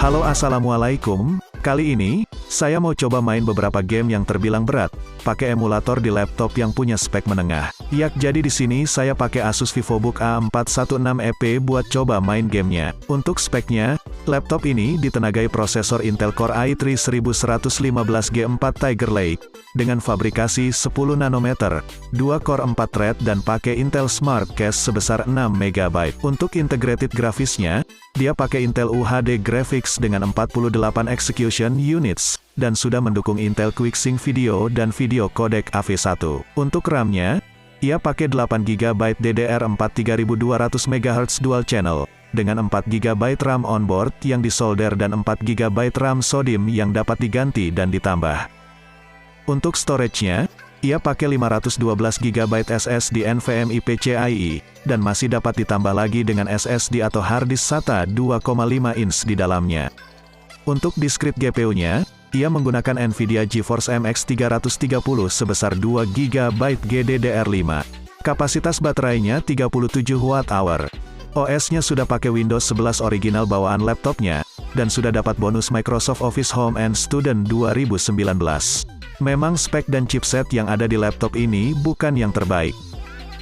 Halo assalamualaikum, kali ini, saya mau coba main beberapa game yang terbilang berat, pakai emulator di laptop yang punya spek menengah. Yak, jadi di sini saya pakai Asus VivoBook A416EP buat coba main gamenya. Untuk speknya, laptop ini ditenagai prosesor Intel Core i3 1115G4 Tiger Lake, dengan fabrikasi 10 nanometer, 2 core 4 thread dan pakai Intel Smart Cache sebesar 6MB. Untuk integrated grafisnya, dia pakai Intel UHD Graphics dengan 48 execution units, dan sudah mendukung Intel QuickSync Video dan video codec AV1. Untuk RAM-nya, ia pakai 8GB DDR4 3200MHz dual channel, dengan 4GB RAM onboard yang disolder dan 4GB RAM SODIMM yang dapat diganti dan ditambah. Untuk storage-nya, ia pakai 512GB SSD NVMe PCIe, dan masih dapat ditambah lagi dengan SSD atau harddisk SATA 2,5 inch di dalamnya. Untuk discrete GPU-nya, ia menggunakan NVIDIA GeForce MX 330 sebesar 2GB GDDR5. Kapasitas baterainya 37 Wh. OS-nya sudah pakai Windows 11 original bawaan laptopnya, dan sudah dapat bonus Microsoft Office Home and Student 2019. Memang spek dan chipset yang ada di laptop ini bukan yang terbaik.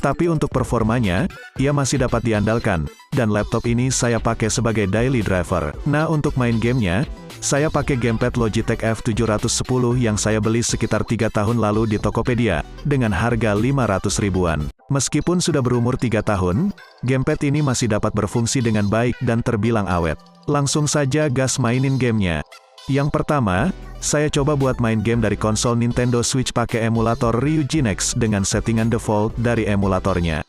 Tapi untuk performanya, ia masih dapat diandalkan, dan laptop ini saya pakai sebagai daily driver. Nah, untuk main gamenya, saya pakai gamepad Logitech F710 yang saya beli sekitar 3 tahun lalu di Tokopedia, dengan harga 500 ribuan. Meskipun sudah berumur 3 tahun, gamepad ini masih dapat berfungsi dengan baik dan terbilang awet. Langsung saja gas mainin gamenya. Yang pertama, saya coba buat main game dari konsol Nintendo Switch pakai emulator Ryujinx dengan settingan default dari emulatornya.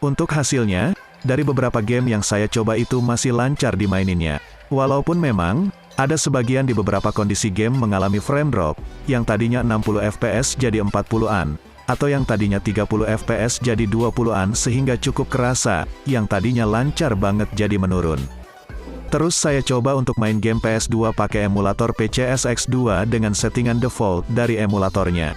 Untuk hasilnya, dari beberapa game yang saya coba itu masih lancar dimaininnya. Walaupun memang, ada sebagian di beberapa kondisi game mengalami frame drop, yang tadinya 60 fps jadi 40-an, atau yang tadinya 30 fps jadi 20-an sehingga cukup kerasa, yang tadinya lancar banget jadi menurun. Terus saya coba untuk main game PS2 pakai emulator PCSX2 dengan settingan default dari emulatornya.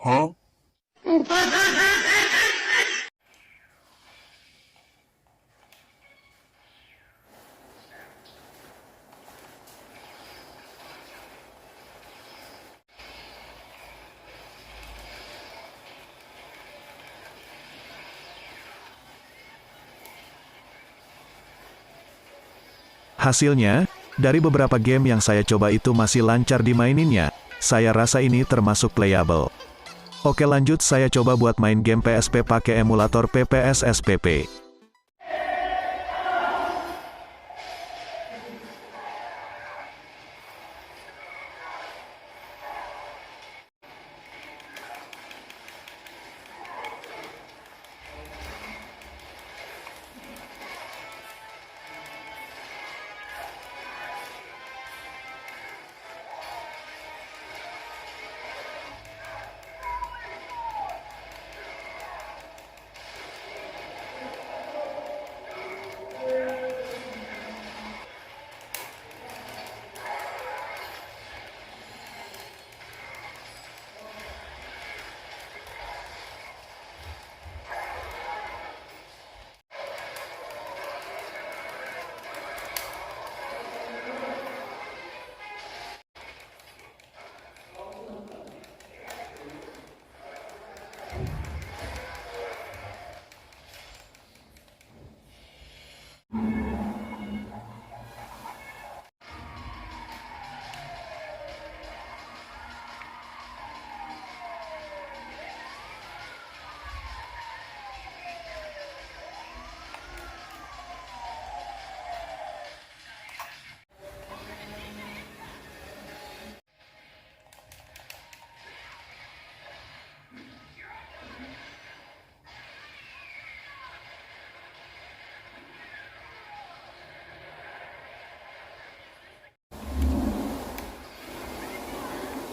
Huh? Hasilnya, dari beberapa game yang saya coba itu masih lancar dimaininnya, saya rasa ini termasuk playable. Oke lanjut saya coba buat main game PSP pakai emulator PPSSPP.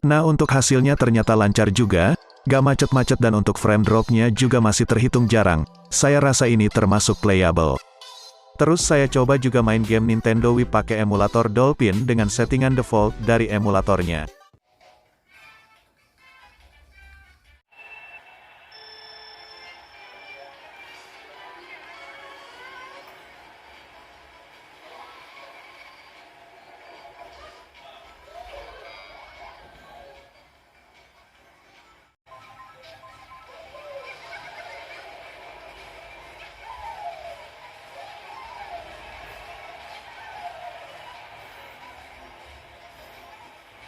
Nah untuk hasilnya ternyata lancar juga, gak macet-macet dan untuk frame dropnya juga masih terhitung jarang, saya rasa ini termasuk playable. Terus saya coba juga main game Nintendo Wii pakai emulator Dolphin dengan settingan default dari emulatornya.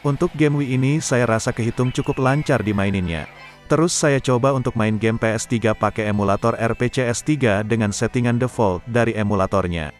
Untuk game Wii ini saya rasa kehitung cukup lancar dimaininnya. Terus saya coba untuk main game PS3 pakai emulator RPCS3 dengan settingan default dari emulatornya.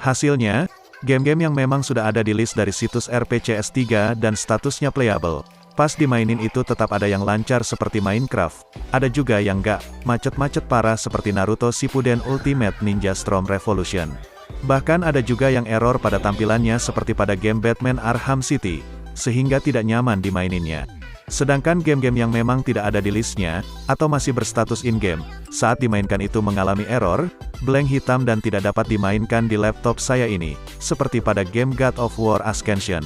Hasilnya, game-game yang memang sudah ada di list dari situs RPCS3 dan statusnya playable. Pas dimainin itu tetap ada yang lancar seperti Minecraft. Ada juga yang nggak macet-macet parah seperti Naruto Shippuden Ultimate Ninja Storm Revolution. Bahkan ada juga yang error pada tampilannya seperti pada game Batman Arkham City, sehingga tidak nyaman dimaininnya. Sedangkan game-game yang memang tidak ada di listnya, atau masih berstatus in-game, saat dimainkan itu mengalami error, blank hitam dan tidak dapat dimainkan di laptop saya ini, seperti pada game God of War Ascension.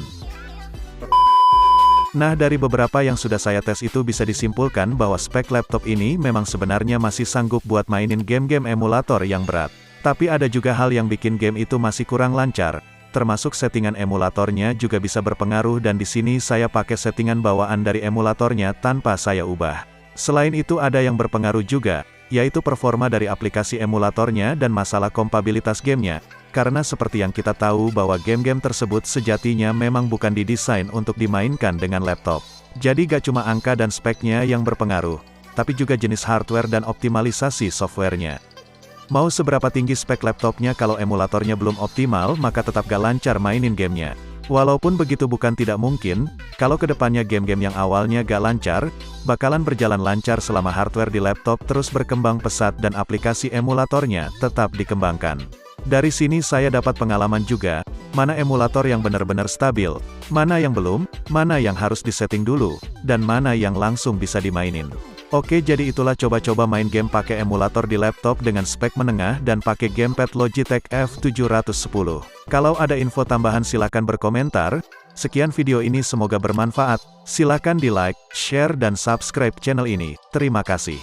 Nah, dari beberapa yang sudah saya tes itu bisa disimpulkan bahwa spek laptop ini memang sebenarnya masih sanggup buat mainin game-game emulator yang berat. Tapi ada juga hal yang bikin game itu masih kurang lancar, termasuk settingan emulatornya juga bisa berpengaruh dan di sini saya pakai settingan bawaan dari emulatornya tanpa saya ubah. Selain itu ada yang berpengaruh juga, yaitu performa dari aplikasi emulatornya dan masalah kompatibilitas gamenya, karena seperti yang kita tahu bahwa game-game tersebut sejatinya memang bukan didesain untuk dimainkan dengan laptop. Jadi gak cuma angka dan speknya yang berpengaruh, tapi juga jenis hardware dan optimalisasi softwarenya. Mau seberapa tinggi spek laptopnya kalau emulatornya belum optimal maka tetap gak lancar mainin gamenya. Walaupun begitu bukan tidak mungkin, kalau kedepannya game-game yang awalnya gak lancar, bakalan berjalan lancar selama hardware di laptop terus berkembang pesat dan aplikasi emulatornya tetap dikembangkan. Dari sini saya dapat pengalaman juga, mana emulator yang benar-benar stabil, mana yang belum, mana yang harus disetting dulu, dan mana yang langsung bisa dimainin. Oke, jadi itulah coba-coba main game pakai emulator di laptop dengan spek menengah dan pakai gamepad Logitech F710. Kalau ada info tambahan silakan berkomentar. Sekian video ini semoga bermanfaat. Silakan di like, share dan subscribe channel ini. Terima kasih.